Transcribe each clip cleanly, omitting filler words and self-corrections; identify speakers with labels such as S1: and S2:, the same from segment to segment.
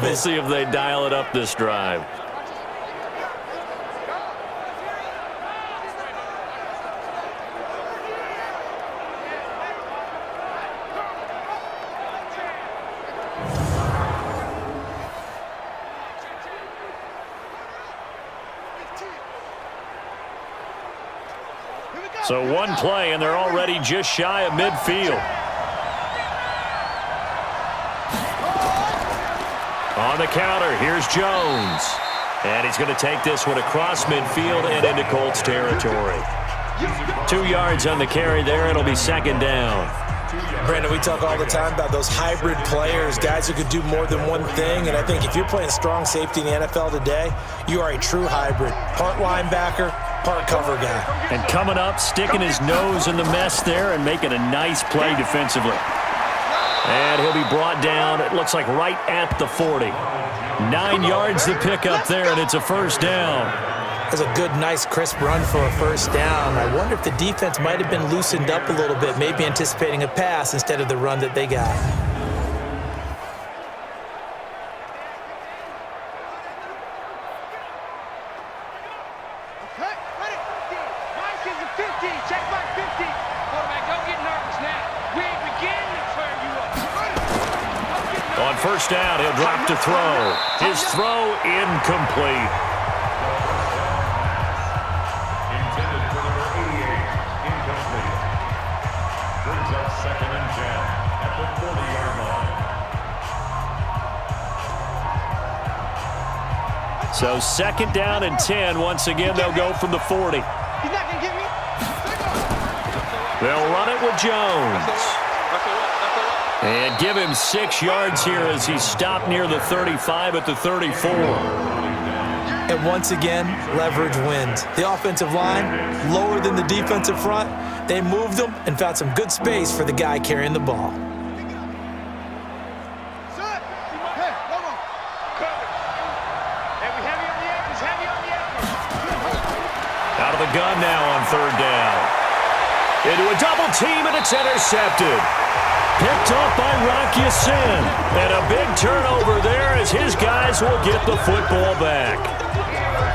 S1: We'll see if they dial it up this drive. So one play, and they're already just shy of midfield. On the counter, here's Jones. And he's going to take this one across midfield and into Colts territory. 2 yards on the carry there. It'll be second down.
S2: Brandon, we talk all the time about those hybrid players, guys who could do more than one thing. And I think if you're playing strong safety in the NFL today, you are a true hybrid. Part linebacker, part cover guy.
S1: And coming up, sticking his nose in the mess there and making a nice play defensively. And he'll be brought down, it looks like right at the 40. 9 yards to pick up there, and it's a first down.
S2: That's a good, nice, crisp run for a first down. I wonder if the defense might have been loosened up a little bit, maybe anticipating a pass instead of the run that they got.
S1: On first down, he'll drop to throw. His throw incomplete.
S3: Intended for number 88, incomplete. Brings up 2nd and 10 at the 40-yard line.
S1: So 2nd down and 10. Once again, they'll go from the 40.
S4: He's not going to get me.
S1: They'll run it with Jones. And give him 6 yards here as he stopped near the 35 at the 34.
S2: And once again, leverage wins. The offensive line, lower than the defensive front. They moved them and found some good space for the guy carrying the ball.
S1: Out of the gun now on 3rd down. Into a double team, and it's intercepted. Picked off by Rock Ya-Sin. And a big turnover there as his guys will get the football back.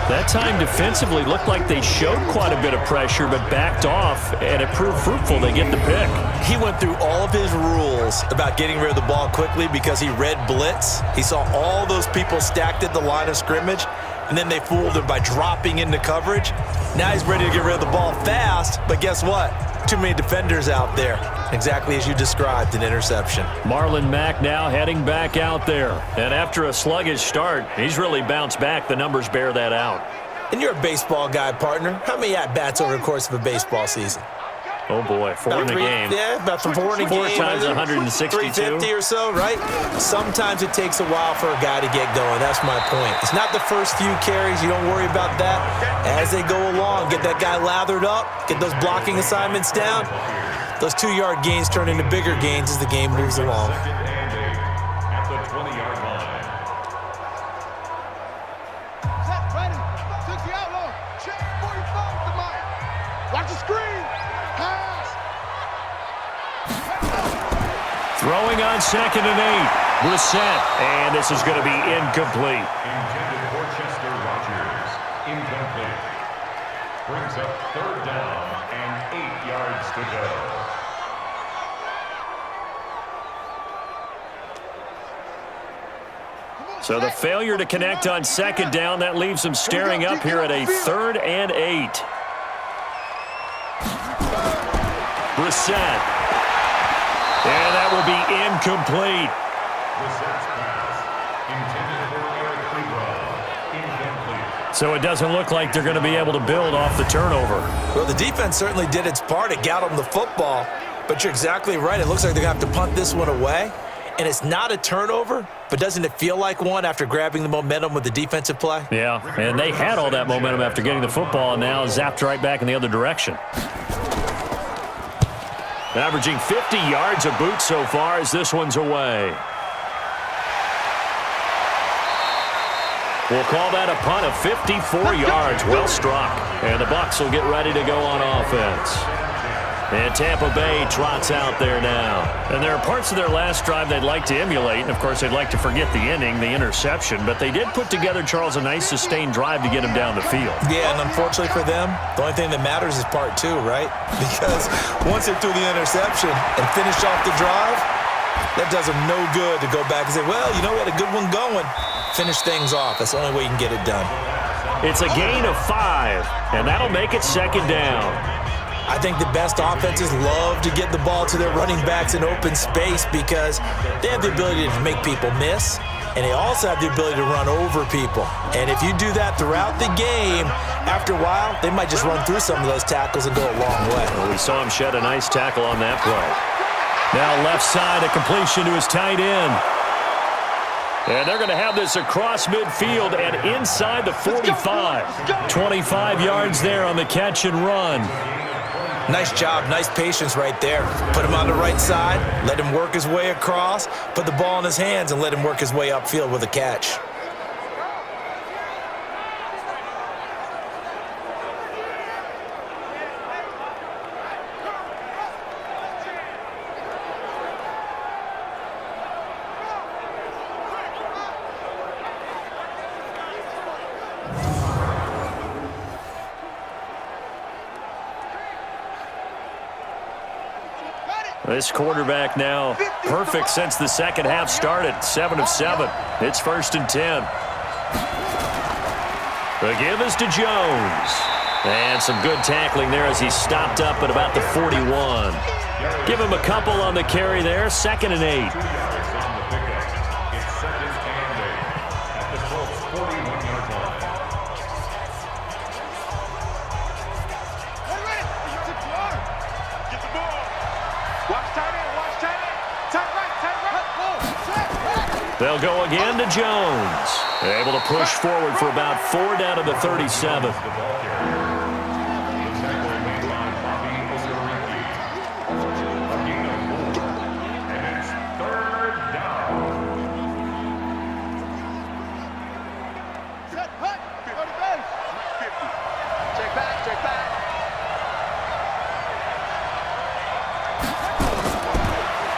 S1: That time defensively looked like they showed quite a bit of pressure but backed off, and it proved fruitful. They get the pick.
S2: He went through all of his rules about getting rid of the ball quickly because he read blitz. He saw all those people stacked at the line of scrimmage, and then they fooled him by dropping into coverage. Now he's ready to get rid of the ball fast, but guess what? Too many defenders out there. Exactly as you described, an interception.
S1: Marlon Mack now heading back out there. And after a sluggish start, he's really bounced back. The numbers bear that out.
S2: And you're a baseball guy, partner. How many at-bats over the course of a baseball season?
S1: Oh, boy, 4 in a game.
S2: Yeah, about 4 in a game.
S1: 4 times 162.
S2: 350 or so, right? Sometimes it takes a while for a guy to get going. That's my point. It's not the first few carries. You don't worry about that. As they go along, get that guy lathered up, get those blocking assignments down. Those 2-yard gains turn into bigger gains as the game moves along.
S3: Second and 8 at the 20-yard line.
S4: Watch the screen. Pass.
S1: Throwing on 2nd and 8. Brissett. And this is going to be incomplete.
S3: Intended for Chester Rogers. Incomplete. Brings up 3rd down and 8 yards to go.
S1: So the failure to connect on 2nd down, that leaves them staring up here at a 3rd and 8. Brissett. And that will be incomplete.
S3: Brissett's pass. Intended for Eric Ebron. Incomplete.
S1: So it doesn't look like they're going to be able to build off the turnover.
S2: Well, the defense certainly did its part. It got them the football. But you're exactly right. It looks like they're going to have to punt this one away. And it's not a turnover, but doesn't it feel like one after grabbing the momentum with the defensive play?
S1: Yeah, and they had all that momentum after getting the football, and now zapped right back in the other direction. Averaging 50 yards a boot so far as this one's away. We'll call that a punt of 54 yards. Well struck. And the Bucs will get ready to go on offense. And Tampa Bay trots out there now. And there are parts of their last drive they'd like to emulate. And, of course, they'd like to forget the inning, the interception. But they did put together, Charles, a nice sustained drive to get him down the field.
S2: Yeah, and unfortunately for them, the only thing that matters is part two, right? Because once they threw the interception and finished off the drive, that does them no good to go back and say, well, you know, we had a good one going. Finish things off. That's the only way you can get it done.
S1: It's a gain of 5, and that'll make it second down.
S2: I think the best offenses love to get the ball to their running backs in open space because they have the ability to make people miss, and they also have the ability to run over people. And if you do that throughout the game, after a while, they might just run through some of those tackles and go a long way.
S1: Well, we saw him shed a nice tackle on that play. Now left side, a completion to his tight end. And they're going to have this across midfield and inside the 45. 25 yards there on the catch and run.
S2: Nice job, nice patience right there. Put him on the right side, let him work his way across, put the ball in his hands, and let him work his way upfield with a catch.
S1: This quarterback now perfect since the second half started. 7 of 7. It's 1st and 10. The give is to Jones. And some good tackling there as he stopped up at about the 41. Give him a couple on the carry there. 2nd and 8. They'll go again to Jones. Able to push forward for about 4 down to the 37.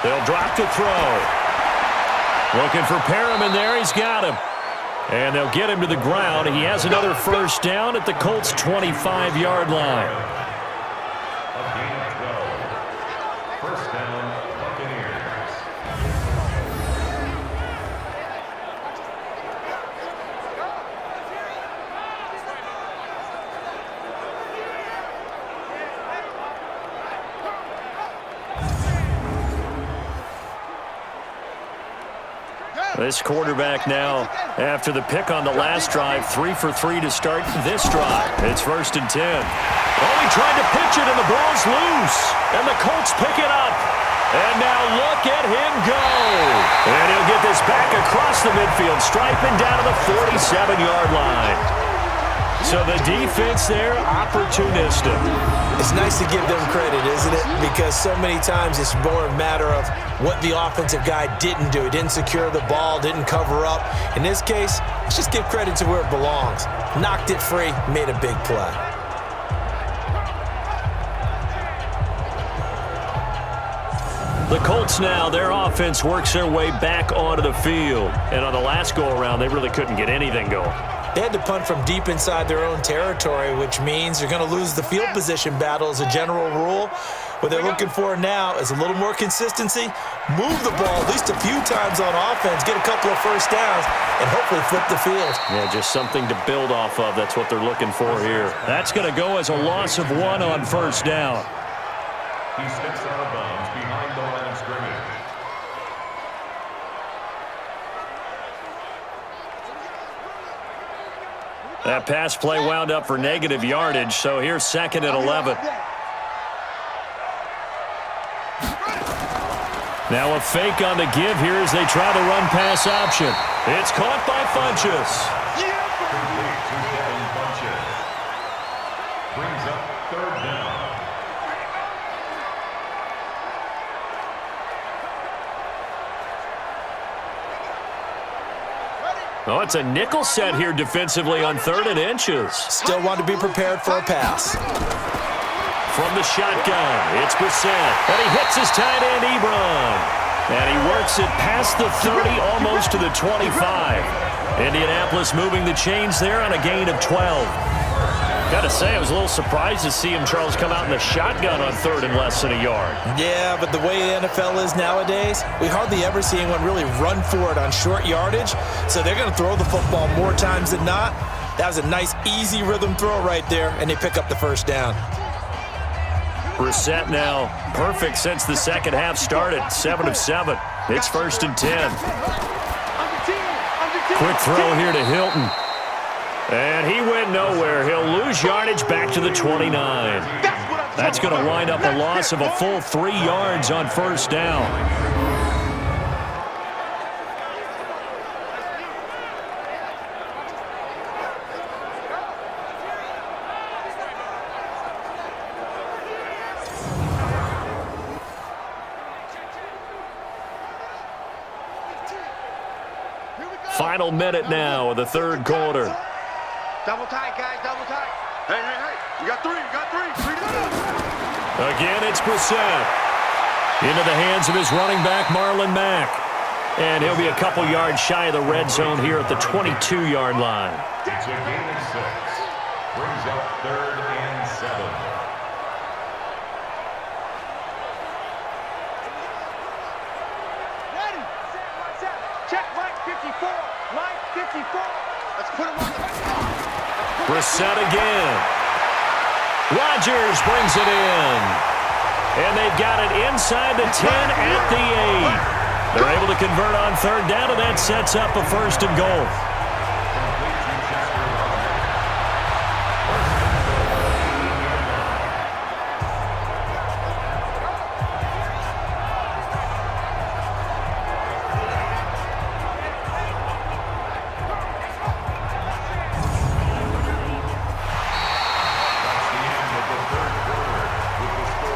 S1: They'll drop to throw. Looking for Perriman there. He's got him. And they'll get him to the ground. He has another first down at the Colts' 25-yard line.
S3: A gain of 12. First down, Buccaneers.
S1: This quarterback now, after the pick on the last drive, 3 for 3 to start this drive. It's 1st and 10. Oh, he tried to pitch it, and the ball's loose. And the Colts pick it up. And now look at him go. And he'll get this back across the midfield, striping down to the 47-yard line. So the defense there, opportunistic.
S2: It's nice to give them credit, isn't it? Because so many times it's more a matter of what the offensive guy didn't do. He didn't secure the ball, didn't cover up. In this case, let's just give credit to where it belongs. Knocked it free, made a big play.
S1: The Colts now, their offense works their way back onto the field. And on the last go-around, they really couldn't get anything going.
S2: They had to punt from deep inside their own territory, which means you're going to lose the field position battle as a general rule. What they're looking for now is a little more consistency, move the ball at least a few times on offense, get a couple of first downs, and hopefully flip the field.
S1: Yeah, just something to build off of. That's what they're looking for here. That's going to go as a loss of 1 on first down.
S3: He steps out of bounds behind the line of scrimmage.
S1: That pass play wound up for negative yardage, so here's 2nd and 11. Now a fake on the give here as they try to run pass option. It's caught by Funchess.
S3: Complete to Devin Funchess. Brings up 3rd down.
S1: Oh, it's a nickel set here defensively on 3rd and inches.
S2: Still want to be prepared for a pass.
S1: from the shotgun. It's Brissett, and he hits his tight end, Ebron. And he works it past the 30, almost to the 25. Indianapolis moving the chains there on a gain of 12. Got to say, I was a little surprised to see him, Charles, come out in the shotgun on third and less than a yard.
S2: Yeah, but the way the NFL is nowadays, we hardly ever see anyone really run for it on short yardage. So they're going to throw the football more times than not. That was a nice, easy rhythm throw right there, and they pick up the first down.
S1: Brissett now perfect since the second half started. 7 of 7. It's 1st and 10. Quick throw here to Hilton. And he went nowhere. He'll lose yardage back to the 29. That's going to wind up a loss of a full 3 yards on first down. Final minute now of the third quarter.
S4: Double tight, guys, double tight. Hey, hey, hey. You got three, you got three.
S1: Again, it's Brissett. Into the hands of his running back, Marlon Mack. And he'll be a couple yards shy of the red zone here at the 22-yard line.
S3: It's a gain of 6. Brings up 3rd and 7.
S4: Ready. Check Mike 54. Mike 54. Let's put him on the
S1: Brissett again. Rodgers brings it in. And they've got it inside the 10 at the 8. They're able to convert on third down, and that sets up a 1st and goal.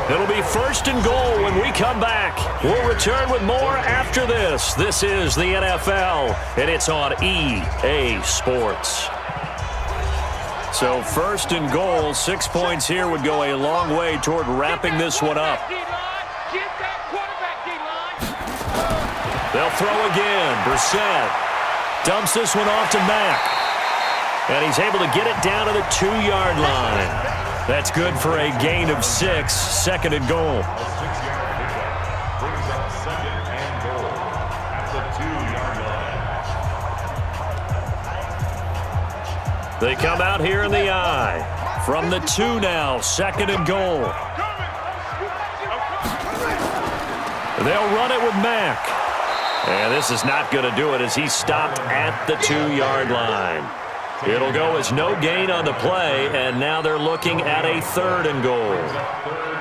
S1: It'll be 1st and goal when we come back. We'll return with more after this. This is the NFL, and it's on EA Sports. So 1st and goal, 6 points here would go a long way toward wrapping this one up. They'll throw again. Brissett dumps this one off to Mack. And he's able to get it down to the 2-yard line. That's good for a gain of 6, 2nd and goal.
S3: A 6-yard pickup brings up 2nd and goal at the 2-yard line.
S1: They come out here in the eye. From the 2 now, 2nd and goal. They'll run it with Mack. And this is not going to do it as he's stopped at the 2-yard line. It'll go as no gain on the play, and now they're looking at a 3rd and goal.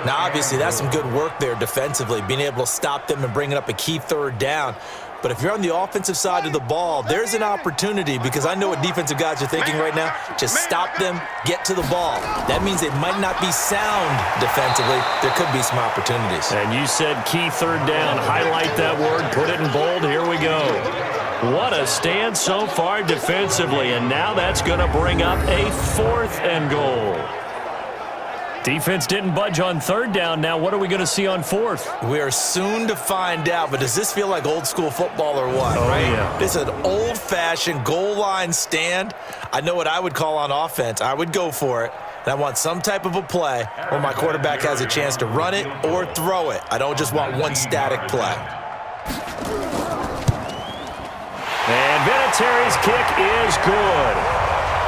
S2: Now, obviously, that's some good work there defensively, being able to stop them and bringing up a key 3rd down. But if you're on the offensive side of the ball, there's an opportunity, because I know what defensive guys are thinking right now. Just stop them, get to the ball. That means they might not be sound defensively. There could be some opportunities.
S1: And you said key 3rd down. Highlight that word. Put it in bold. Here we go. What a stand so far defensively, and now that's going to bring up a 4th and goal. Defense didn't budge on 3rd down. Now what are we going to see on 4th?
S2: We are soon to find out, but does this feel like old school football or what, right?
S1: Yeah.
S2: This is an old-fashioned goal line stand. I know what I would call on offense. I would go for it. And I want some type of a play where my quarterback has a chance to run it or throw it. I don't just want one static play.
S1: And Vinatieri's kick is good.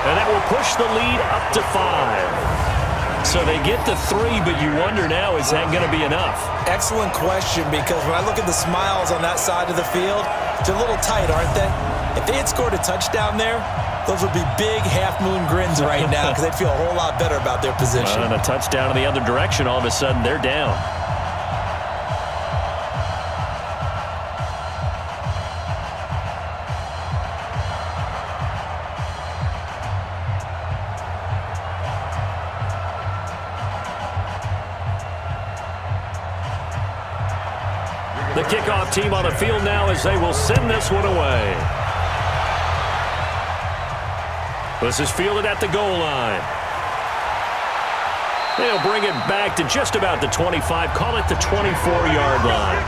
S1: And that will push the lead up to 5. So they get to 3, but you wonder now, is that going to be enough?
S2: Excellent question, because when I look at the smiles on that side of the field, they're a little tight, aren't they? If they had scored a touchdown there, those would be big half-moon grins right now, because they'd feel a whole lot better about their position.
S1: And a touchdown in the other direction, all of a sudden they're down. The kickoff team on the field now as they will send this one away. This is fielded at the goal line. They'll bring it back to just about the 25, call it the 24-yard line.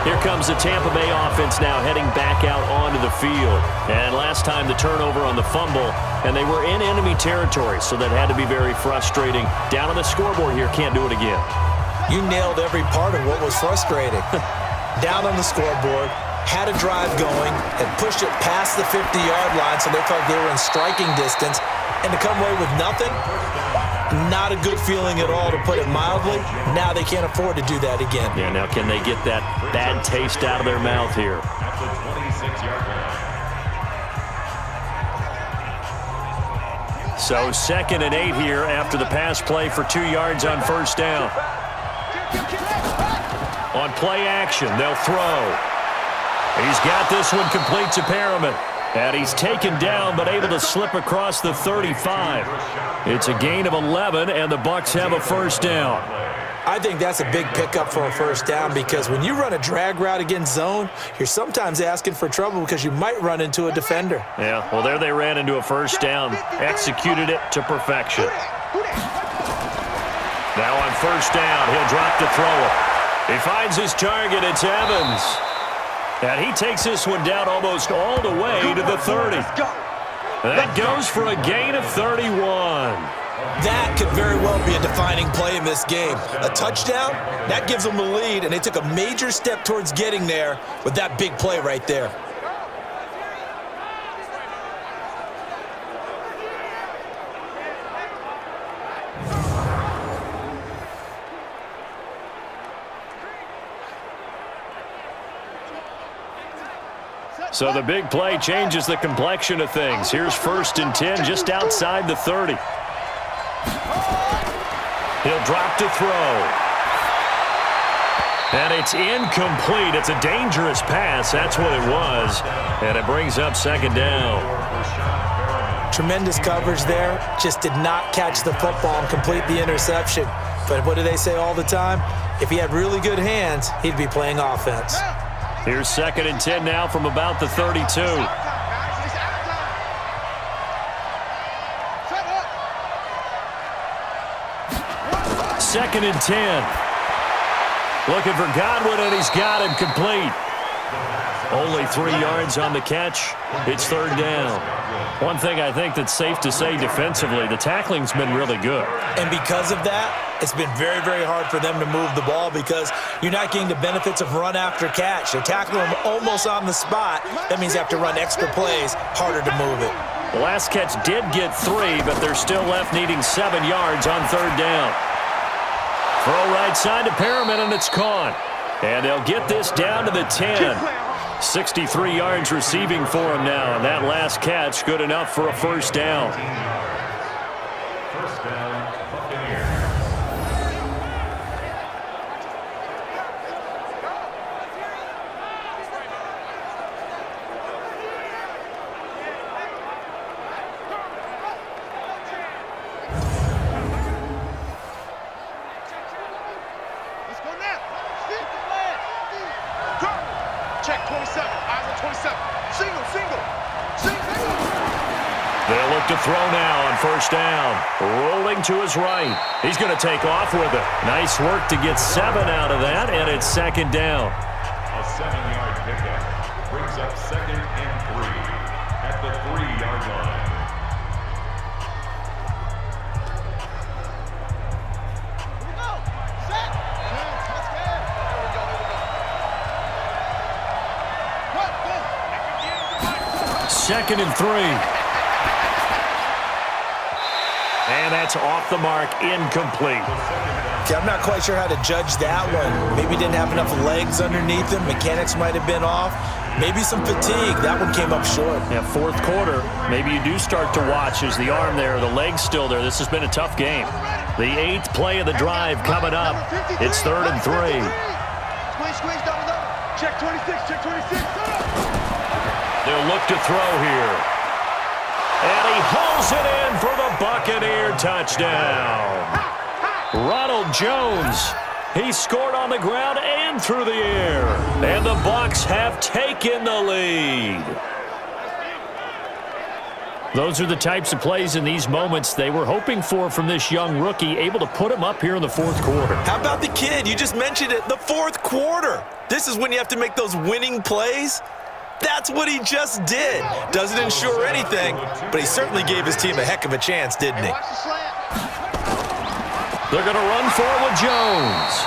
S1: Here comes the Tampa Bay offense now heading back out onto the field. And last time the turnover on the fumble, and they were in enemy territory, so that had to be very frustrating. Down on the scoreboard here, can't do it again.
S2: You nailed every part of what was frustrating. Down on the scoreboard, had a drive going, and pushed it past the 50-yard line so they felt they were in striking distance, and to come away with nothing, not a good feeling at all, to put it mildly. Now they can't afford to do that again.
S1: Yeah, now can they get that bad taste out of their mouth here?
S3: At the 26-yard line.
S1: So 2nd and 8 here after the pass play for 2 yards on first down. On play action, they'll throw. He's got this one complete to Perriman. And he's taken down but able to slip across the 35. It's a gain of 11, and the Bucs have a first down.
S2: I think that's a big pickup for a first down, because when you run a drag route against zone, you're sometimes asking for trouble because you might run into a defender.
S1: Yeah, well, there they ran into a first down. Executed it to perfection. Now on first down, he'll drop to throw it. He finds his target. It's Evans. And he takes this one down almost all the way to the 30. That goes for a gain of 31.
S2: That could very well be a defining play in this game. A touchdown, that gives them the lead, and they took a major step towards getting there with that big play right there.
S1: So the big play changes the complexion of things. Here's 1st and 10 just outside the 30. He'll drop to throw. And it's incomplete. It's a dangerous pass. That's what it was. And it brings up 2nd down.
S2: Tremendous coverage there. Just did not catch the football and complete the interception. But what do they say all the time? If he had really good hands, he'd be playing offense.
S1: Here's 2nd and 10 now from about the 32. 2nd and 10. Looking for Godwin, and he's got him complete. Only 3 yards on the catch. It's 3rd down. One thing I think that's safe to say defensively, the tackling's been really good.
S2: And because of that, it's been very, very hard for them to move the ball, because you're not getting the benefits of run after catch. They're tackling them almost on the spot. That means you have to run extra plays, harder to move it.
S1: The last catch did get 3, but they're still left needing 7 yards on 3rd down. Throw right side to Perriman, and it's caught. And they'll get this down to the 10. 63 yards receiving for him now, and that last catch good enough for a first down.
S3: First down, Buccaneers.
S4: Let's go now. Go. Check 27. Eyes on 27. Single.
S1: They'll look to throw now on first down. Rolling to his right. He's going to take off with it. Nice work to get 7 out of that, and it's 2nd down.
S3: A 7-yard pickup brings up 2nd and 3 at the 3-yard line.
S1: Second and 3. And that's off the mark, incomplete.
S2: Okay, I'm not quite sure how to judge that one. Maybe didn't have enough legs underneath him. Mechanics might have been off. Maybe some fatigue. That one came up short.
S1: Yeah, 4th quarter, maybe you do start to watch as the arm there, the leg's still there. This has been a tough game. The 8th play of the drive coming up. It's 3rd and 3.
S4: Squeeze, double. Check 26, check 26.
S1: They'll look to throw here. And he hauls it in for the Buccaneer touchdown. Ronald Jones, he scored on the ground and through the air. And the Bucs have taken the lead. Those are the types of plays in these moments they were hoping for from this young rookie, able to put him up here in the fourth quarter.
S2: How about the kid? You just mentioned it, the fourth quarter. This is when you have to make those winning plays. That's what he just did. Doesn't ensure anything, but he certainly gave his team a heck of a chance, didn't he?
S1: They're going to run for it with Jones.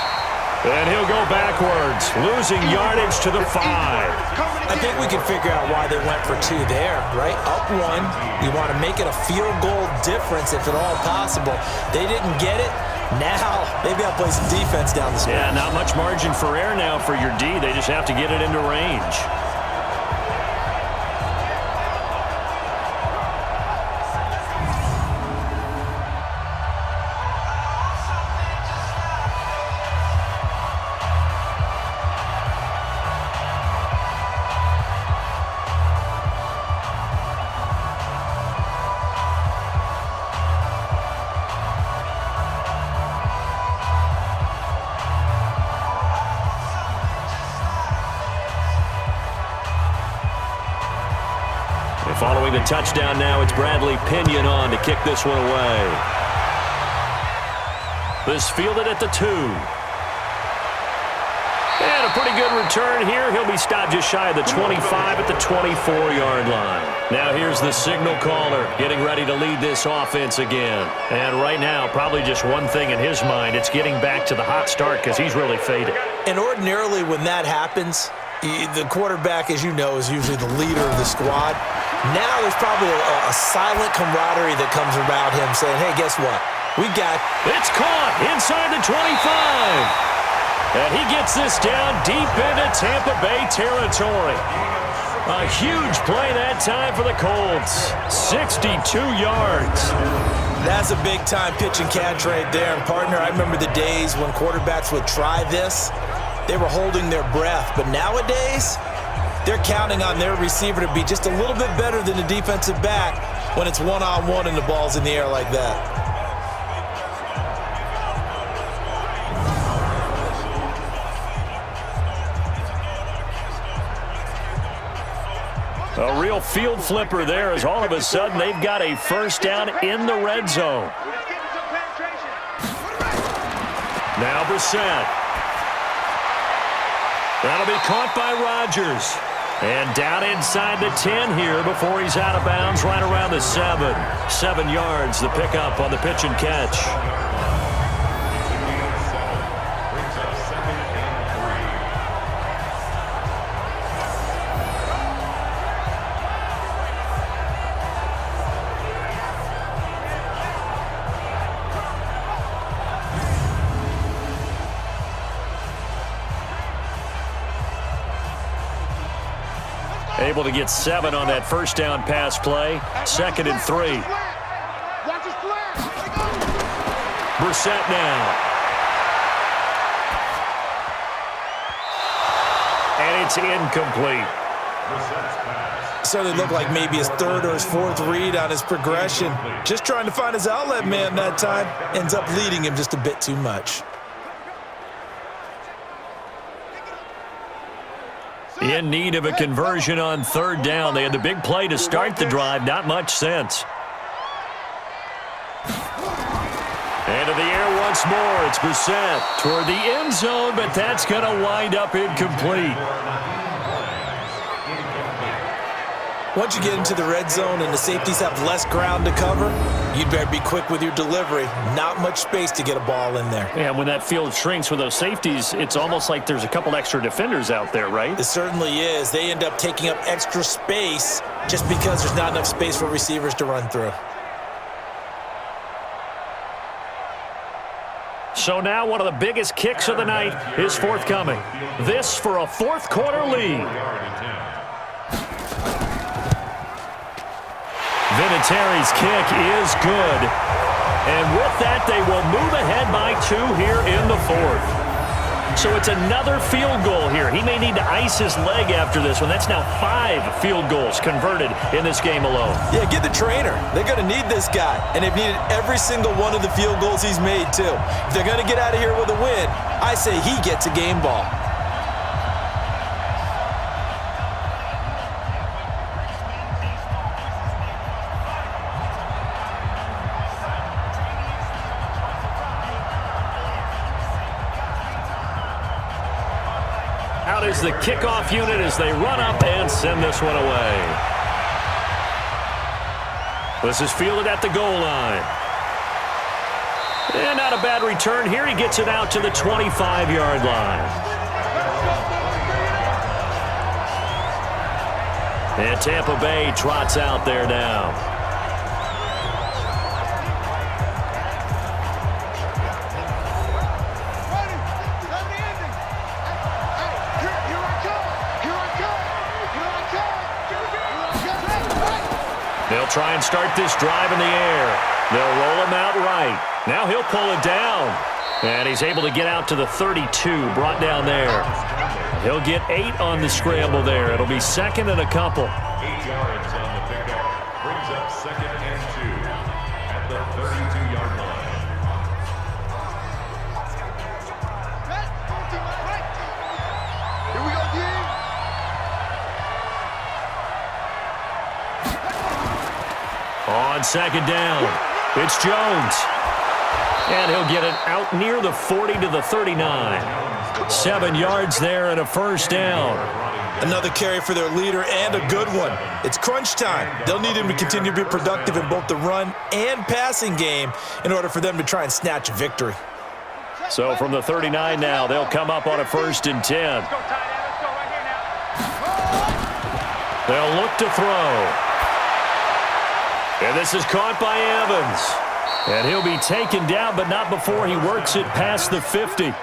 S1: And he'll go backwards, losing yardage to the 5.
S5: I think we can figure out why they went for 2 there, right? Up 1, you want to make it a field goal difference if at all possible. They didn't get it. Now they've got to play some defense down the stretch.
S1: Yeah, not much margin for error now for your D. They just have to get it into range. Following the touchdown now, it's Bradley Pinion on to kick this one away. This fielded at the 2. And a pretty good return here. He'll be stopped just shy of the 25 at the 24-yard line. Now here's the signal caller getting ready to lead this offense again. And right now, probably just one thing in his mind. It's getting back to the hot start because he's really faded.
S5: And ordinarily when that happens, the quarterback, as you know, is usually the leader of the squad. Now there's probably a silent camaraderie that comes around him saying, hey, guess what? We got...
S1: It's caught inside the 25. And he gets this down deep into Tampa Bay territory. A huge play that time for the Colts. 62 yards.
S5: That's a big-time pitch and catch right there. And, partner, I remember the days when quarterbacks would try this. They were holding their breath. But nowadays, they're counting on their receiver to be just a little bit better than the defensive back when it's one-on-one and the ball's in the air like that.
S1: A real field flipper there as all of a sudden they've got a first down in the red zone. Now Brissett. That'll be caught by Rodgers. And down inside the 10 here before he's out of bounds right around the 7. 7 yards, the pickup on the pitch and catch. Able to get 7 on that first down pass play. 2nd and 3. Brissett now. And it's incomplete.
S5: So they look like maybe his 3rd or his 4th read on his progression. Just trying to find his outlet man that time. Ends up leading him just a bit too much.
S1: In need of a conversion on 3rd down. They had the big play to start the drive. Not much sense. Into the air once more. It's Brissett toward the end zone, but that's going to wind up incomplete.
S5: Once you get into the red zone and the safeties have less ground to cover, you'd better be quick with your delivery. Not much space to get a ball in there.
S1: Yeah, when that field shrinks with those safeties, it's almost like there's a couple extra defenders out there, right?
S5: It certainly is. They end up taking up extra space just because there's not enough space for receivers to run through.
S1: So now one of the biggest kicks of the night is forthcoming. This for a 4th quarter lead. Vinatieri's kick is good. And with that, they will move ahead by 2 here in the 4th. So it's another field goal here. He may need to ice his leg after this one. That's now 5 field goals converted in this game alone.
S5: Yeah, get the trainer. They're going to need this guy. And they've needed every single one of the field goals he's made, too. If they're going to get out of here with a win, I say he gets a game ball.
S1: is the kickoff unit as they run up and send this one away. This is fielded at the goal line. And not a bad return here. He gets it out to the 25-yard line. And Tampa Bay trots out there now. They'll try and start this drive in the air. They'll roll him out right. Now he'll pull it down. And he's able to get out to the 32, brought down there. He'll get 8 on the scramble there. It'll be second and a couple.
S3: 8 yards on the pickup. Brings up second and 2 at the 32-yard line.
S4: Here we go, D.
S1: On second down, it's Jones. And he'll get it out near the 40 to the 39. 7 yards there and a first down.
S5: Another carry for their leader and a good one. It's crunch time. They'll need him to continue to be productive in both the run and passing game in order for them to try and snatch a victory.
S1: So from the 39 now, they'll come up on a 1st and 10.
S4: Let's go, tight end. Let's go right here now.
S1: They'll look to throw. And this is caught by Evans. And he'll be taken down, but not before he works it past the 50.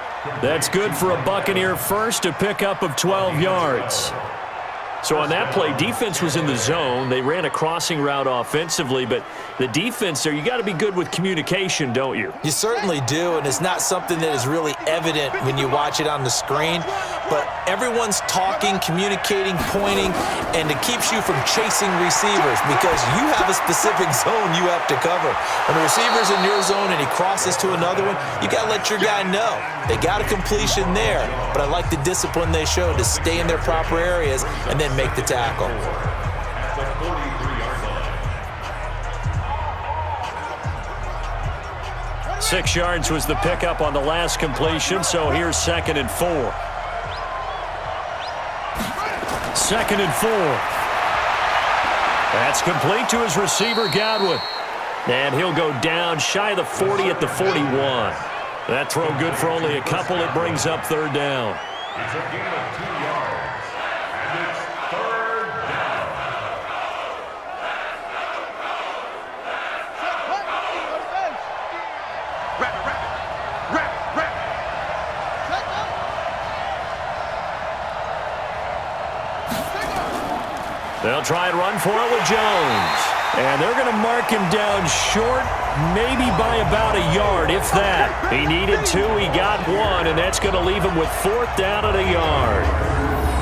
S1: That's good for a Buccaneer first, a pickup of 12 yards. So on that play, defense was in the zone. They ran a crossing route offensively, but the defense there, you got to be good with communication, don't you?
S5: You certainly do, and it's not something that is really evident when you watch it on the screen, but everyone's talking, communicating, pointing, and it keeps you from chasing receivers because you have a specific zone you have to cover. When the receiver's in your zone and he crosses to another one, you got to let your guy know. They got a completion there, but I like the discipline they showed to stay in their proper areas and then make the tackle.
S3: At the 43-yard line.
S1: 6 yards was the pickup on the last completion, so here's 2nd and 4. 2nd and 4. That's complete to his receiver, Godwin. And he'll go down shy of the 40 at the 41. That throw good for only a couple. It brings up 3rd down.
S3: It's a gain of 2 yards. And it's 3rd down.
S1: They'll try and run for it with Jones. And they're going to mark him down short, maybe by about a yard, if that. He needed 2, he got 1, and that's going to leave him with 4th down at a yard.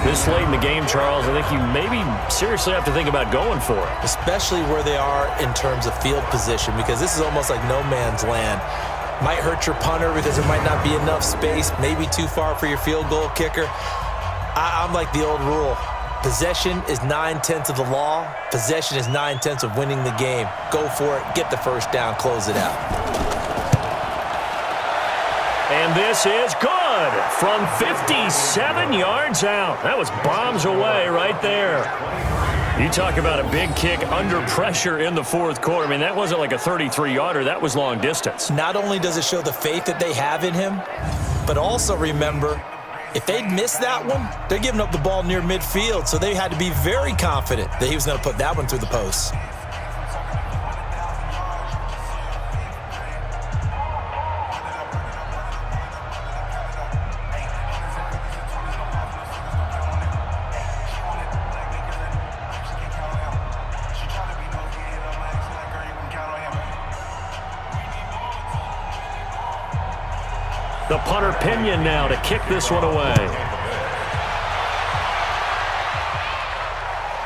S1: This late in the game, Charles, I think you maybe seriously have to think about going for it.
S5: Especially where they are in terms of field position, because this is almost like no man's land. Might hurt your punter because there might not be enough space, maybe too far for your field goal kicker. I'm like the old rule. Possession is 9/10 of the law. Possession is 9/10 of winning the game. Go for it. Get the first down. Close it out.
S1: And this is good from 57 yards out. That was bombs away right there. You talk about a big kick under pressure in the 4th quarter. I mean, that wasn't like a 33-yarder. That was long distance.
S5: Not only does it show the faith that they have in him, but also remember, if they'd missed that one, they're giving up the ball near midfield, so they had to be very confident that he was going to put that one through the post.
S1: The punter Pinion now to kick this one away.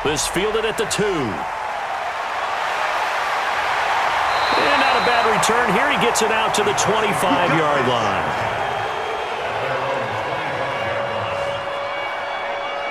S1: This fielded at the 2. And not a bad return here. He gets it out to the 25-yard line.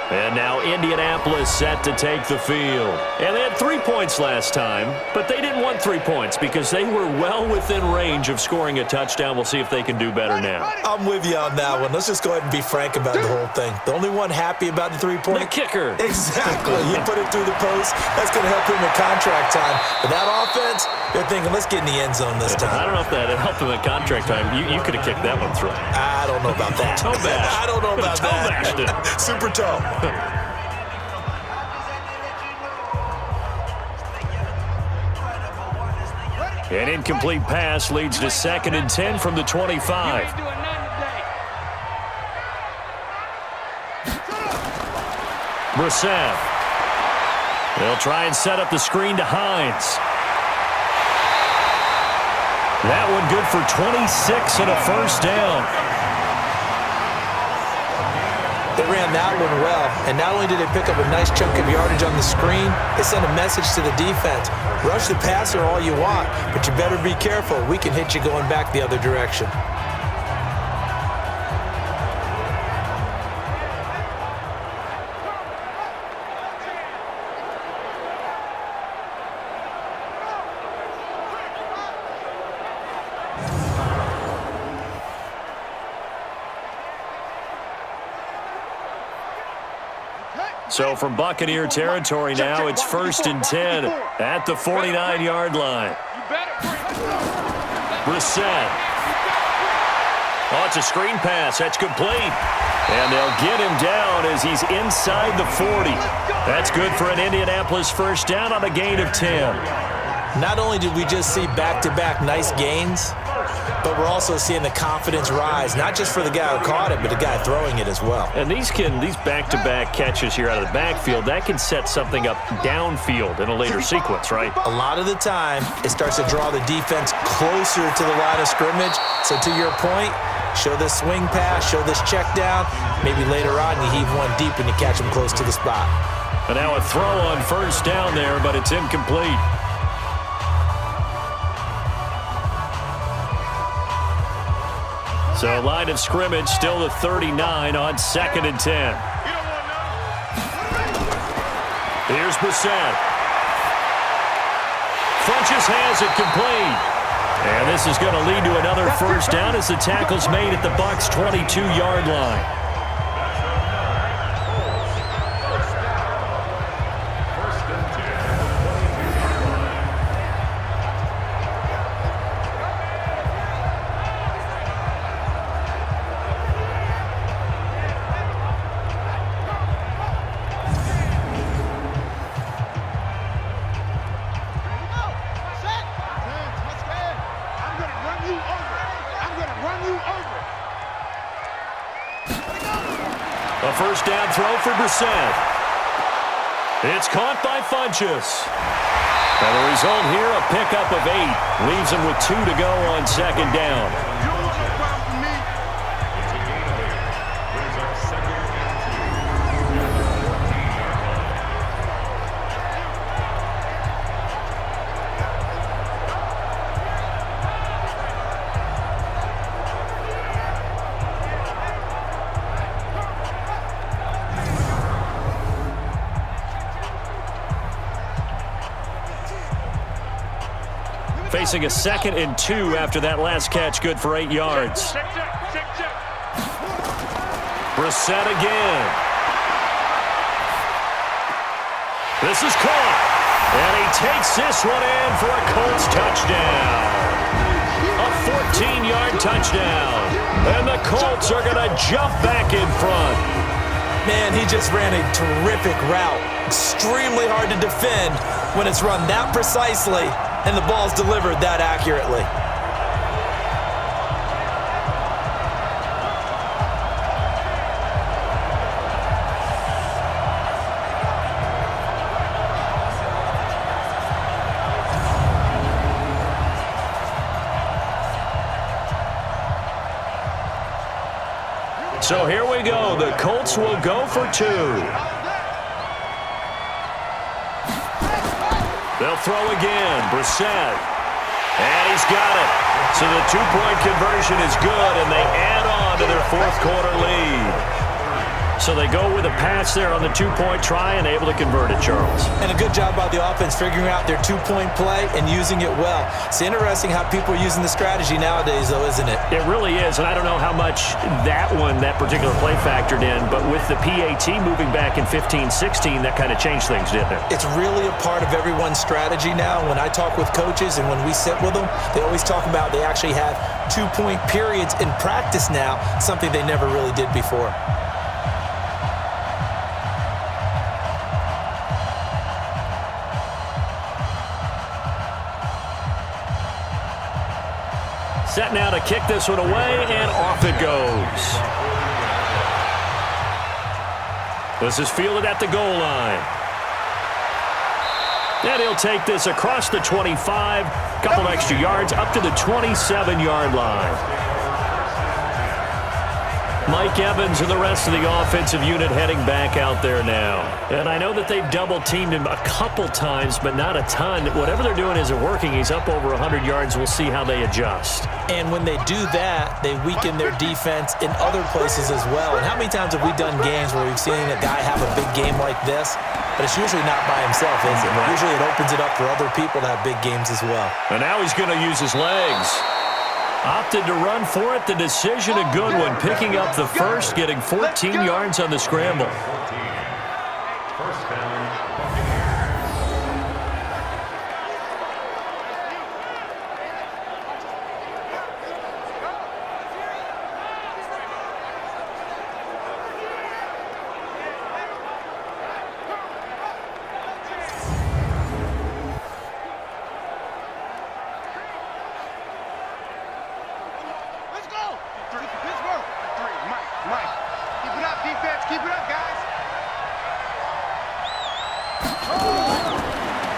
S1: And now Indianapolis set to take the field. And they had 3 points last time, but they didn't want 3 points because they were well within range of scoring a touchdown. We'll see if they can do better now.
S5: I'm with you on that one. Let's just go ahead and be frank about the whole thing. The only one happy about the 3-point?
S1: The kicker.
S5: Exactly. He put it through the post. That's going to help him in contract time. But that offense, they're thinking, let's get in the end zone this time.
S1: I don't know if that helped him in contract time. You could have kicked that one through.
S5: I don't know about that.
S1: Toe bash.
S5: I don't know about
S1: Toe
S5: that.
S1: bashed it.
S5: Super toe.
S1: An incomplete pass leads to 2nd and 10 from the 25. Brissett. They'll try and set up the screen to Hines. That one good for 26 and a first down.
S5: They ran that one well, and not only did they pick up a nice chunk of yardage on the screen, they sent a message to the defense. Rush the passer all you want, but you better be careful. We can hit you going back the other direction.
S1: So from Buccaneer territory now, it's 1st and 10 at the 49-yard line. Brissett. Oh, it's a screen pass. That's complete. And they'll get him down as he's inside the 40. That's good for an Indianapolis first down on a gain of 10.
S5: Not only did we just see back-to-back nice gains, but we're also seeing the confidence rise, not just for the guy who caught it, but the guy throwing it as well.
S1: And these back-to-back catches here out of the backfield, that can set something up downfield in a later sequence, right?
S5: A lot of the time, it starts to draw the defense closer to the line of scrimmage. So to your point, show this swing pass, show this check down. Maybe later on you heave one deep and you catch him close to the spot.
S1: And now a throw on first down there, but it's incomplete. So line of scrimmage still the 39 on 2nd and 10. Here's Brissett. Funches has it complete. And this is going to lead to another first down as the tackle's made at the Bucs' 22-yard line. A first down throw for Brissett. It's caught by Funches. And the result here, a pickup of 8. Leaves him with 2 to go on 2nd down. Facing a 2nd and 2 after that last catch, good for 8 yards. Brissett again. This is caught. And he takes this one in for a Colts touchdown. A 14-yard touchdown. And the Colts are going to jump back in front.
S5: Man, he just ran a terrific route. Extremely hard to defend when it's run that precisely and the ball's delivered that accurately.
S1: So here we go. The Colts will go for 2. They'll throw again. Brissett. And he's got it. So the 2-point conversion is good, and they add on to their 4th quarter lead. So they go with a pass there on the two-point try and able to convert it, Charles.
S5: And a good job by the offense figuring out their two-point play and using it well. It's interesting how people are using the strategy nowadays, though, isn't it?
S1: It really is, and I don't know how much that particular play factored in, but with the PAT moving back in 15-16, that kind of changed things, didn't it?
S5: It's really a part of everyone's strategy now. When I talk with coaches and when we sit with them, they always talk about they actually have two-point periods in practice now, something they never really did before.
S1: Set now to kick this one away, and off it goes. This is fielded at the goal line. And he'll take this across the 25, couple of extra yards, up to the 27-yard line. Mike Evans and the rest of the offensive unit heading back out there now. And I know that they've double-teamed him a couple times, but not a ton. Whatever they're doing isn't working. He's up over 100 yards. We'll see how they adjust.
S5: And when they do that, they weaken their defense in other places as well. And how many times have we done games where we've seen a guy have a big game like this? But it's usually not by himself, is it? Right. Usually it opens it up for other people to have big games as well.
S1: And now he's going to use his legs. Opted to run for it. The decision, a good one. Picking up the first, getting 14 yards on the scramble.
S3: First down.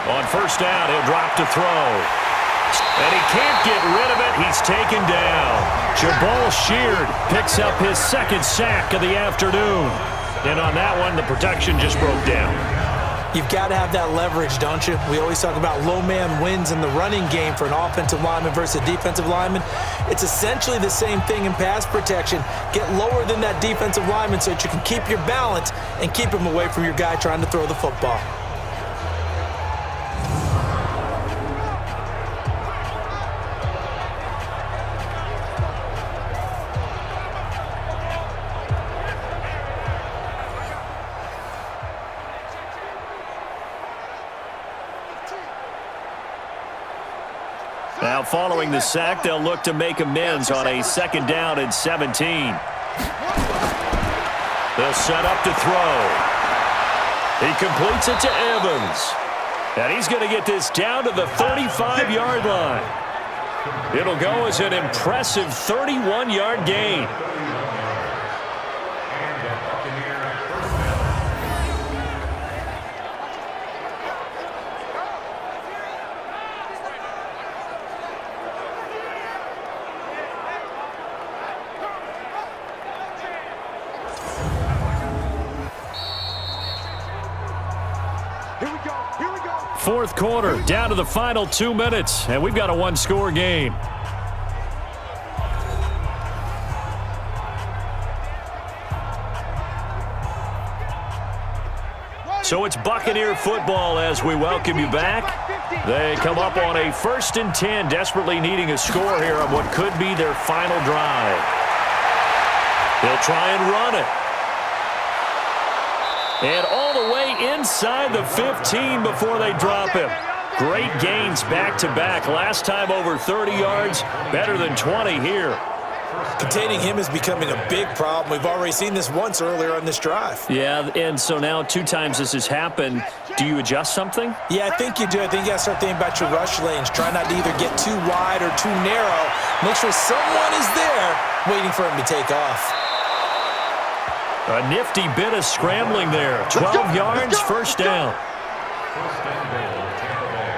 S1: On first down, he'll drop to throw. And he can't get rid of it. He's taken down. Jabal Sheard picks up his second sack of the afternoon. And on that one, the protection just broke down.
S5: You've got to have that leverage, don't you? We always talk about low man wins in the running game for an offensive lineman versus a defensive lineman. It's essentially the same thing in pass protection. Get lower than that defensive lineman so that you can keep your balance and keep him away from your guy trying to throw the football.
S1: Now following the sack, they'll look to make amends on a second down and 17. They'll set up to throw. He completes it to Evans. And he's going to get this down to the 35-yard line. It'll go as an impressive 31-yard gain. Fourth quarter, down to the final 2 minutes, and we've got a one-score game. So it's Buccaneer football as we welcome you back. They come up on a 1st and 10, desperately needing a score here on what could be their final drive. They'll try and run it. And all the way inside the 15 before they drop him. Great gains back-to-back. Last time over 30 yards, better than 20 here.
S5: Containing him is becoming a big problem. We've already seen this once earlier on this drive.
S1: Yeah, and so now 2 times this has happened. Do you adjust something?
S5: Yeah, I think you do. I think you got to start thinking about your rush lanes. Try not to either get too wide or too narrow. Make sure someone is there waiting for him to take off.
S1: A nifty bit of scrambling there. 12 yards, first down.
S3: First and goal, Tampa Bay.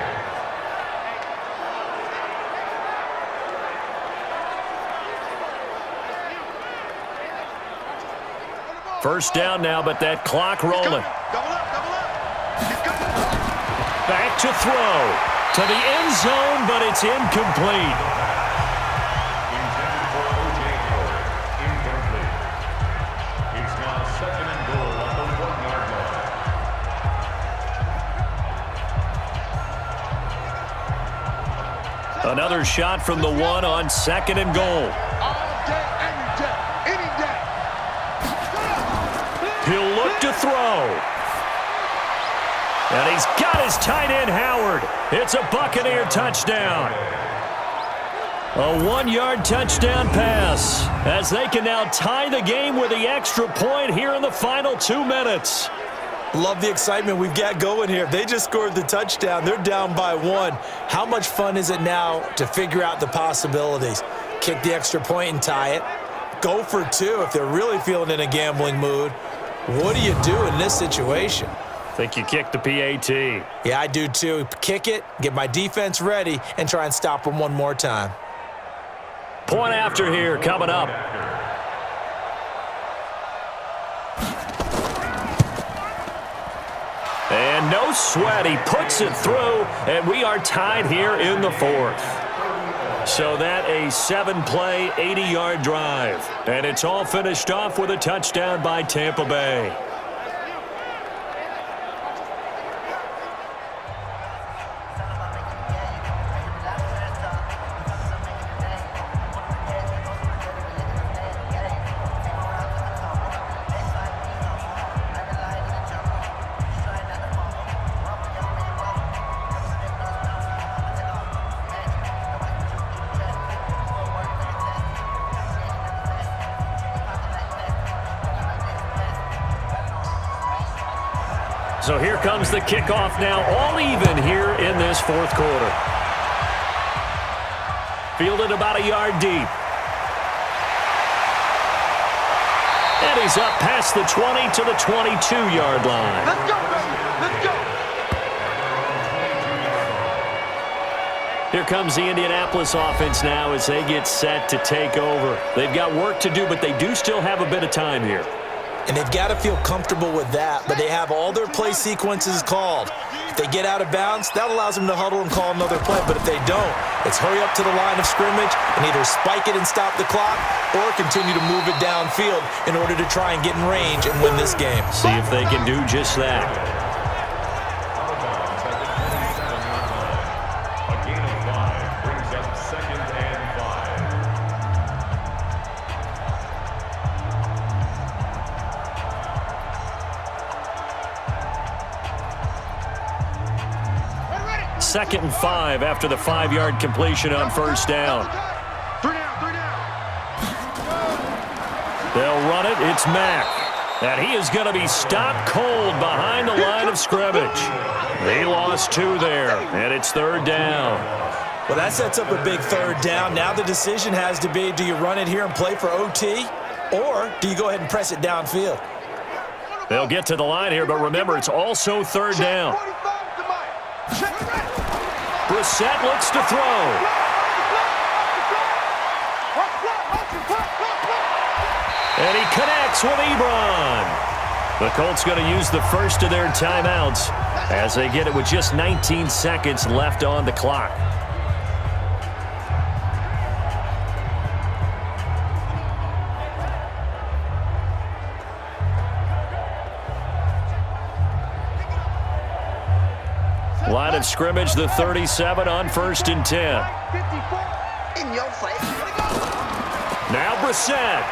S1: First down now, but that clock rolling. Back to throw. To the end zone, but it's incomplete.
S3: Intended for O.J. Howard. Incomplete. It's now 2nd and
S1: Another shot from the one on 2nd and goal.
S4: All day, every day, any day.
S1: He'll look to throw. And he's got his tight end, Howard. It's a Buccaneer touchdown. A 1-yard touchdown pass as they can now tie the game with the extra point here in the final 2 minutes.
S5: Love the excitement we've got going here. They just scored the touchdown. They're down by 1. How much fun is it now to figure out the possibilities? Kick the extra point and tie it. Go for 2 if they're really feeling in a gambling mood. What do you do in this situation?
S1: I think you kick the PAT.
S5: Yeah, I do too. Kick it, get my defense ready, and try and stop them one more time.
S1: Point after here coming up. And no sweat. He puts it through, and we are tied here in the 4th. So that a 7-play, 80-yard drive. And it's all finished off with a touchdown by Tampa Bay. So here comes the kickoff now, all even here in this 4th quarter. Fielded about a yard deep. And he's up past the 20 to the 22-yard line.
S4: Let's go, baby. Let's go.
S1: Here comes the Indianapolis offense now as they get set to take over. They've got work to do, but they do still have a bit of time here.
S5: And they've got to feel comfortable with that, but they have all their play sequences called. If they get out of bounds, that allows them to huddle and call another play. But if they don't, it's hurry up to the line of scrimmage and either spike it and stop the clock or continue to move it downfield in order to try and get in range and win this game.
S1: See if they can do just that.
S3: A gain of 5 brings up 2nd and 5.
S1: Second and 5 after the 5-yard completion on 1st down.
S4: 3 down, 3 down.
S1: They'll run it. It's Mack. And he is going to be stopped cold behind the line of scrimmage. They lost 2 there, and it's 3rd down.
S5: Well, that sets up a big 3rd down. Now the decision has to be, do you run it here and play for OT, or do you go ahead and press it downfield?
S1: They'll get to the line here, but remember, it's also 3rd down. Brissett looks to throw. And he connects with Ebron. The Colts going to use the first of their timeouts as they get it with just 19 seconds left on the clock. Line of scrimmage, the 37 on 1st and 10.
S4: In your face.
S1: Now Brissett.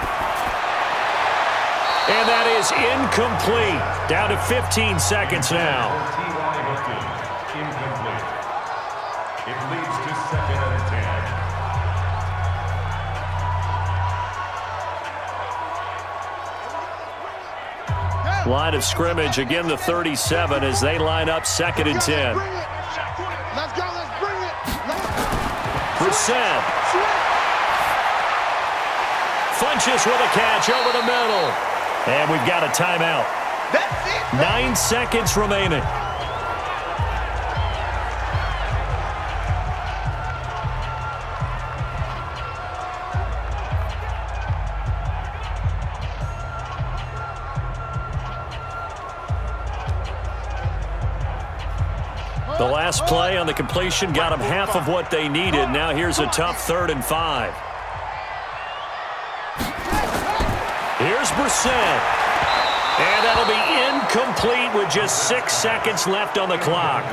S1: And that is incomplete. Down to 15 seconds now.
S3: Incomplete. It leads to 2nd and 10.
S1: Line of scrimmage, again the 37 as they line up 2nd and 10.
S4: Let's go, let's bring it.
S1: Brissett. Funches with a catch over the middle. And we've got a timeout.
S4: That's it.
S1: 9 seconds remaining. The last play on the completion got them half of what they needed. Now here's a tough 3rd and 5. Here's Brissett. And that'll be incomplete with just 6 seconds left on the clock.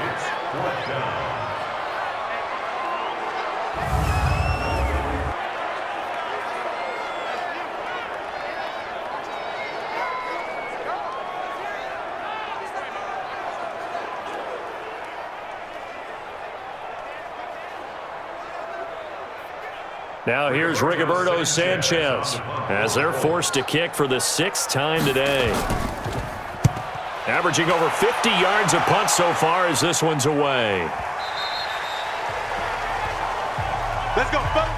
S3: It's 4th down.
S1: Now here's Rigoberto Sanchez as they're forced to kick for the 6th time today. Averaging over 50 yards a punt so far as this one's away.
S4: Let's go, folks.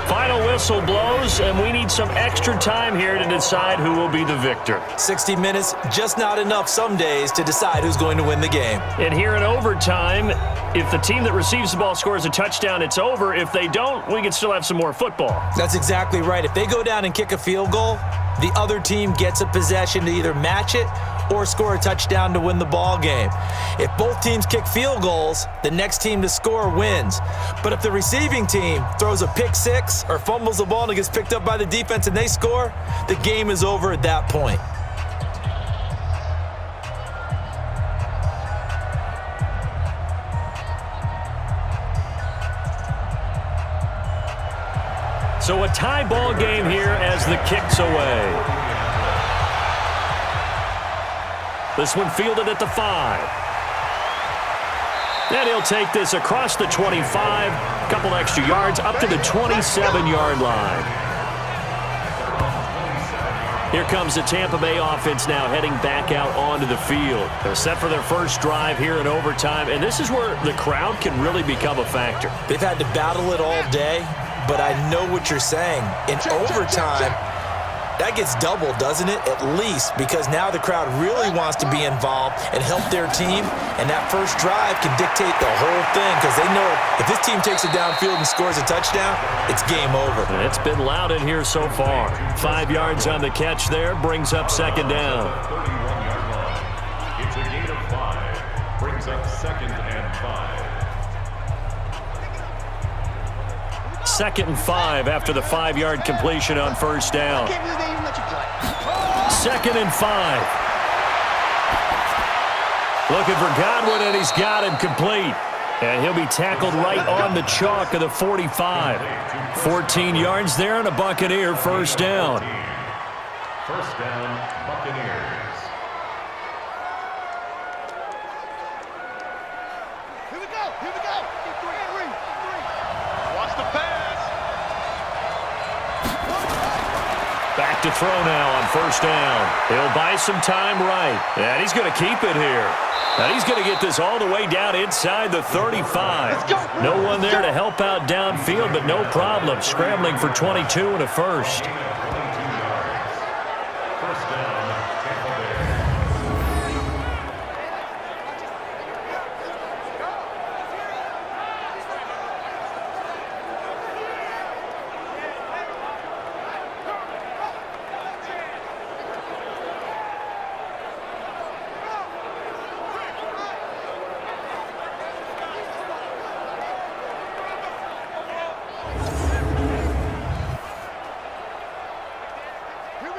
S1: Final whistle blows, and we need some extra time here to decide who will be the victor.
S5: 60 minutes, just not enough some days to decide who's going to win the game.
S1: And here in overtime, if the team that receives the ball scores a touchdown, it's over. If they don't, we can still have some more football.
S5: That's exactly right. If they go down and kick a field goal, the other team gets a possession to either match it or score a touchdown to win the ball game. If both teams kick field goals, the next team to score wins. But if the receiving team throws a pick six or fumbles the ball and it gets picked up by the defense and they score, the game is over at that point.
S1: So a tie ball game here as the kick's away. This one fielded at the 5. And he'll take this across the 25, couple extra yards up to the 27-yard line. Here comes the Tampa Bay offense now heading back out onto the field. They're set for their first drive here in overtime, and this is where the crowd can really become a factor.
S5: They've had to battle it all day, but I know what you're saying. In overtime, that gets doubled, doesn't it? At least, because now the crowd really wants to be involved and help their team, and that first drive can dictate the whole thing because they know if this team takes it downfield and scores a touchdown, it's game over.
S1: And it's been loud in here so far. 5 yards on the catch there, brings up second down.
S3: 31-yard line. It's a gain of 5. Brings up 2nd and 5.
S1: 2nd and 5 after the 5-yard completion on first down. 2nd and 5. Looking for Godwin, and he's got him complete. And he'll be tackled right on the chalk of the 45. 14 yards there and a Buccaneer first down.
S3: First down, Buccaneers.
S4: Here we go. Here we go. Three. Watch the pass.
S1: Back to throw now on first down. He'll buy some time right. And he's going to keep it here. And he's going to get this all the way down inside the 35. No one there to help out downfield, but no problem. Scrambling for 22 and a first.
S3: First down, Tampa Bay.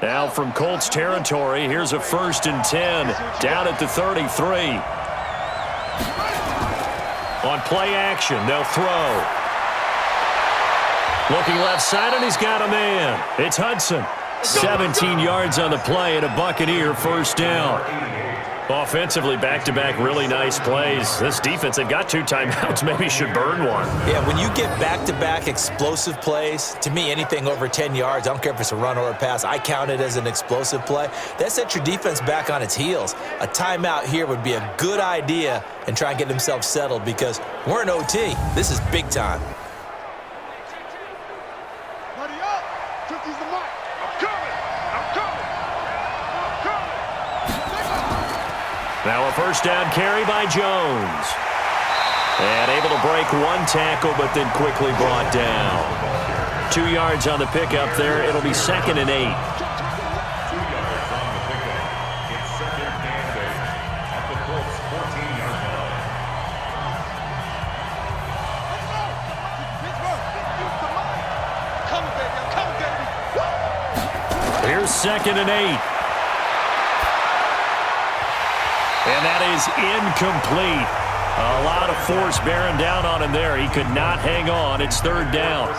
S1: Now from Colts territory, here's a 1st and 10 down at the 33. On play action, they'll throw. Looking left side, and he's got a man. It's Hudson. 17 yards on the play and a Buccaneer first down. Offensively, back-to-back really nice plays. This defense, they've got 2 timeouts, maybe should burn one.
S5: Yeah, when you get back-to-back explosive plays, to me, anything over 10 yards, I don't care if it's a run or a pass, I count it as an explosive play. That sets your defense back on its heels. A timeout here would be a good idea and try and get themselves settled because we're in OT. This is big time.
S4: Buddy up. 50's the mark. I'm coming.
S1: Now a first down carry by Jones. And able to break one tackle, but then quickly brought down. 2 yards on the pickup there. It'll be 2nd and 8.
S3: 2 yards on the pickup. It's 2nd and 8 at the Colts 14-yard line.
S1: Here's 2nd and 8. And that is incomplete. A lot of force bearing down on him there. He could not hang on. It's 3rd down.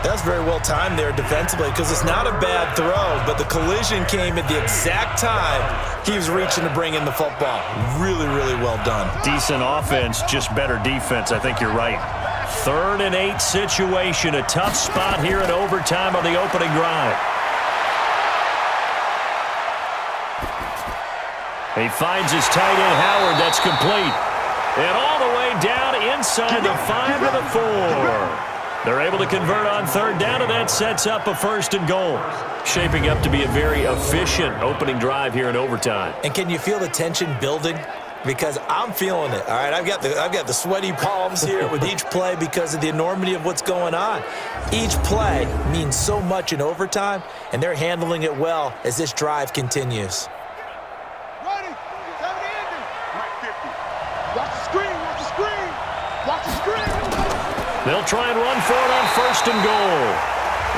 S5: That's very well timed there defensively because it's not a bad throw, but the collision came at the exact time he was reaching to bring in the football. Really, really well done.
S1: Decent offense, just better defense. I think you're right. 3rd and 8 situation. A tough spot here in overtime on the opening drive. He finds his tight end, Howard. That's complete. And all the way down inside the 5 to the 4. They're able to convert on 3rd down, and that sets up a 1st and goal. Shaping up to be a very efficient opening drive here in overtime.
S5: And can you feel the tension building? Because I'm feeling it, all right? I've got the sweaty palms here with each play because of the enormity of what's going on. Each play means so much in overtime, and they're handling it well as this drive continues.
S4: Ready. 70 ending. Right 50. Watch the screen. Watch the screen. Watch the screen.
S1: They'll try and run for it on 1st and goal.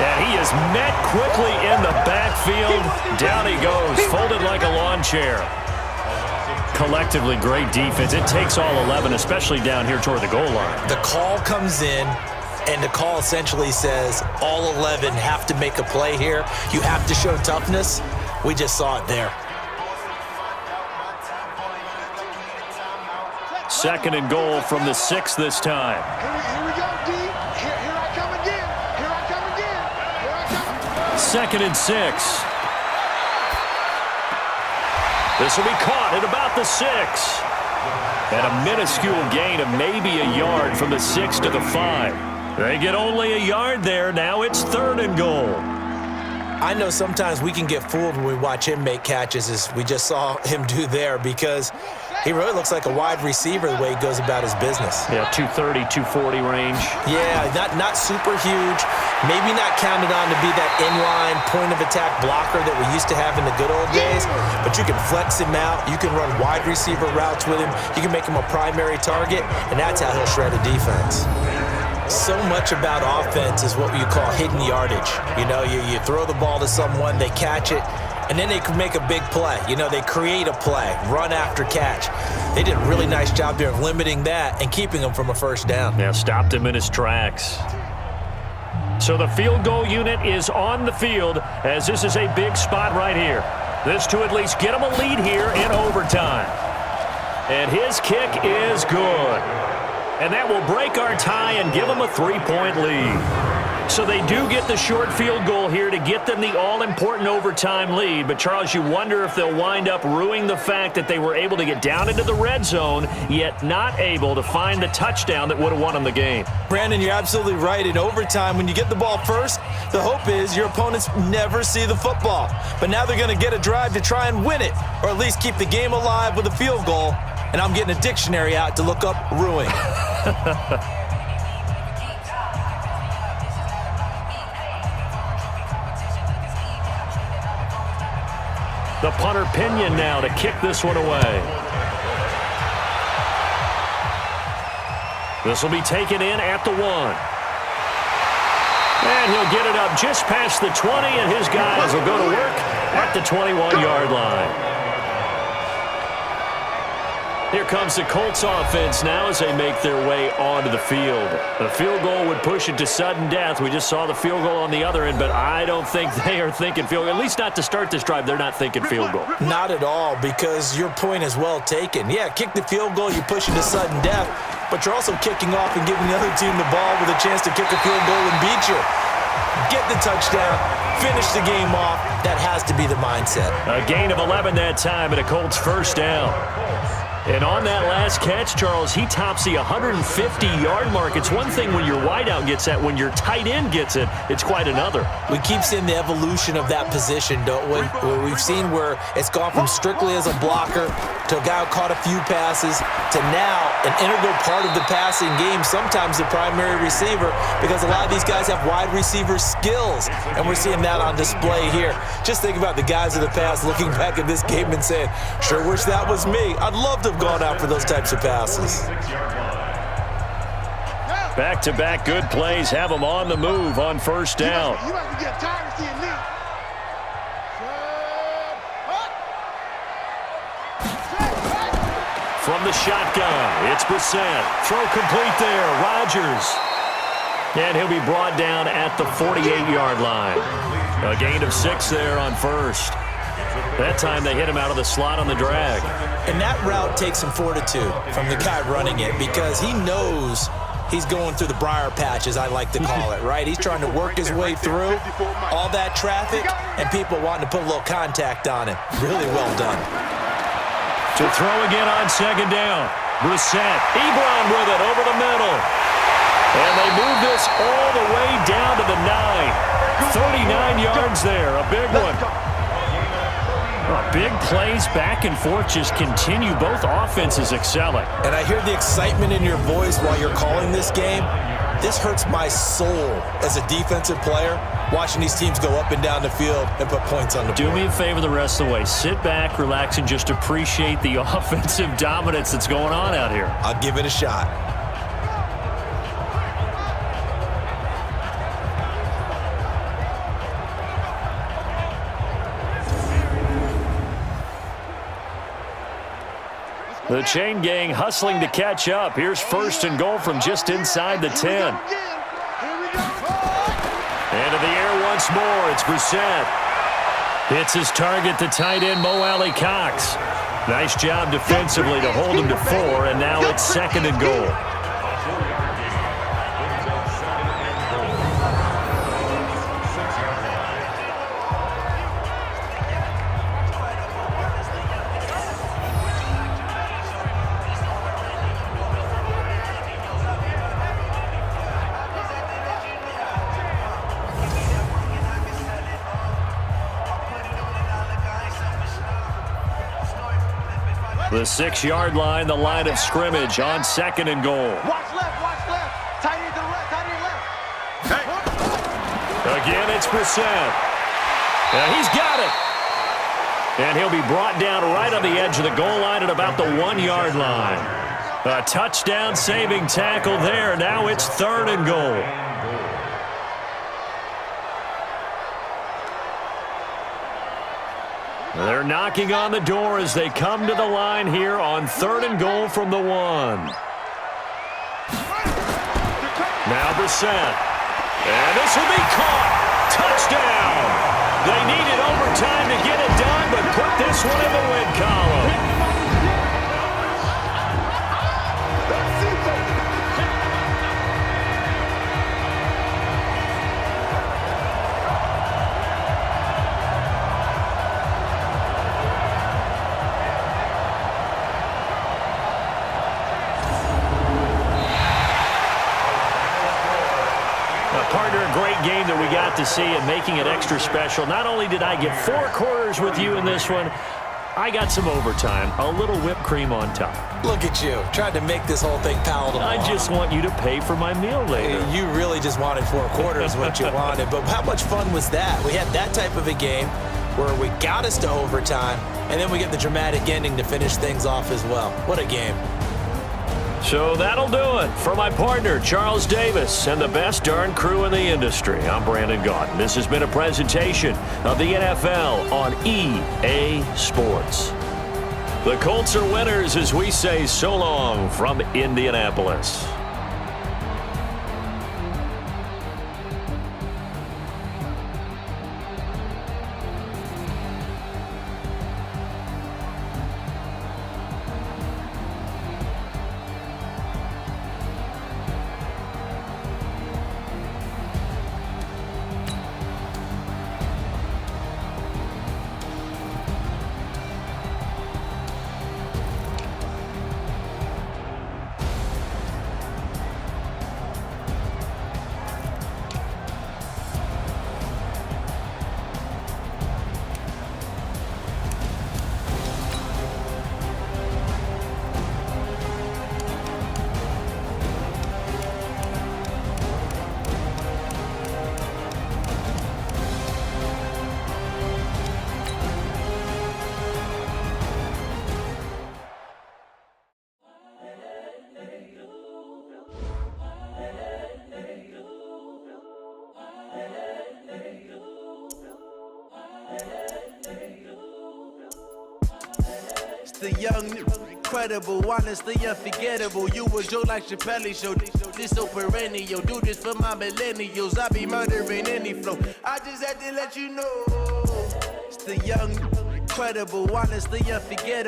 S1: And he is met quickly in the backfield. Down he goes, folded like a lawn chair. Collectively, great defense. It takes all 11, especially down here toward the goal line.
S5: The call comes in, and the call essentially says all 11 have to make a play here. You have to show toughness. We just saw it there.
S1: 2nd and goal from the 6 this time.
S4: Here we go, D. Here I come again. Here I come again. Here I come.
S1: 2nd and 6. This will be caught at about the 6. And a minuscule gain of maybe a yard from the 6 to the 5. They get only a yard there. Now it's 3rd and goal.
S5: I know sometimes we can get fooled when we watch him make catches, as we just saw him do there, because he really looks like a wide receiver the way he goes about his business.
S1: Yeah, 230, 240 range.
S5: Yeah, not super huge. Maybe not counted on to be that inline point-of-attack blocker that we used to have in the good old days, but you can flex him out. You can run wide receiver routes with him. You can make him a primary target, and that's how he'll shred a defense. So much about offense is what you call hidden yardage. You know, you throw the ball to someone, they catch it, and then they can make a big play. You know, they create a play, run after catch. They did a really nice job there of limiting that and keeping him from a 1st down.
S1: Yeah, stopped him in his tracks. So the field goal unit is on the field, as this is a big spot right here. This to at least get him a lead here in overtime. And his kick is good. And that will break our tie and give them a 3-point lead. So they do get the short field goal here to get them the all-important overtime lead. But, Charles, you wonder if they'll wind up ruining the fact that they were able to get down into the red zone, yet not able to find the touchdown that would have won them the game.
S5: Brandon, you're absolutely right. In overtime, when you get the ball first, the hope is your opponents never see the football. But now they're going to get a drive to try and win it, or at least keep the game alive with a field goal. And I'm getting a dictionary out to look up ruin.
S1: The punter Pinion now to kick this one away. This will be taken in at the 1. And he'll get it up just past the 20, and his guys will go to work at the 21-yard line. Here comes the Colts offense now as they make their way onto the field. The field goal would push it to sudden death. We just saw the field goal on the other end, but I don't think they are thinking field goal. At least not to start this drive. They're not thinking field goal.
S5: Not at all, because your point is well taken. Yeah, kick the field goal, you push it to sudden death, but you're also kicking off and giving the other team the ball with a chance to kick a field goal and beat you. Get the touchdown, finish the game off. That has to be the mindset.
S1: A gain of 11 that time and a Colts 1st down. And on that last catch, Charles, he tops the 150-yard mark. It's one thing when your wideout gets that. When your tight end gets it, it's quite another.
S5: We keep seeing the evolution of that position, don't we? Where we've seen where it's gone from strictly as a blocker to a guy who caught a few passes to now an integral part of the passing game, sometimes the primary receiver, because a lot of these guys have wide receiver skills, and we're seeing that on display here. Just think about the guys of the past looking back at this game and saying, sure wish that was me. I'd love to have gone out for those types of passes.
S1: Back-to-back good plays have them on the move on 1st down.
S4: You might be getting tired of seeing me.
S1: From the shotgun, it's Brissett. Throw complete there, Rodgers. And he'll be brought down at the 48-yard line. A gain of 6 there on 1st. That time they hit him out of the slot on the drag.
S5: And that route takes some fortitude from the guy running it, because he knows He's going through the briar patch, as I like to call it, right? He's trying to work his way through all that traffic and people wanting to put a little contact on it. Really well done.
S1: To throw again on second down. Brissett, Ebron with it over the middle. And they move this all the way down to the 9. 39 yards there, a big one. Big plays back and forth just continue. Both offenses excelling.
S5: And I hear the excitement in your voice while you're calling this game. This hurts my soul as a defensive player, watching these teams go up and down the field and put points on the board.
S1: Do me a favor the rest of the way. Sit back, relax, and just appreciate the offensive dominance that's going on out here.
S5: I'll give it a shot.
S1: The chain gang hustling to catch up. Here's first and goal from just inside the 10. Into the air once more. It's Brissett. Hits his target, the tight end, Mo Alley Cox. Nice job defensively to hold him to 4, and now it's second and goal. The 6-yard line, the line of scrimmage on second and goal.
S4: Watch left. Tight end to the left, tight end left.
S1: Again, it's Brissett. He's got it. And he'll be brought down right on the edge of the goal line at about the 1-yard line. A touchdown-saving tackle there. Now it's third and goal. They're knocking on the door as they come to the line here on third and goal from the 1. Now Brissett. And this will be caught. Touchdown. They needed overtime to get it done, but put this one in the win column. Partner, a great game that we got to see and making it extra special. Not only did I get 4 quarters with you in this one, I got some overtime, a little whipped cream on top.
S5: Look at you, tried to make this whole thing palatable.
S1: I just want you to pay for my meal later.
S5: You really just wanted 4 quarters what you wanted. But how much fun was that? We had that type of a game where we got us to overtime, and then we get the dramatic ending to finish things off as well. What a game.
S1: So that'll do it for my partner, Charles Davis, and the best darn crew in the industry. I'm Brandon Gaudin. This has been a presentation of the NFL on EA Sports. The Colts are winners as we say so long from Indianapolis.
S6: The young, incredible, honestly unforgettable. You a Joe like Chappelle show. This so perennial. Do this for my millennials. I be murdering any flow. I just had to let you know. It's the young, incredible, honestly unforgettable.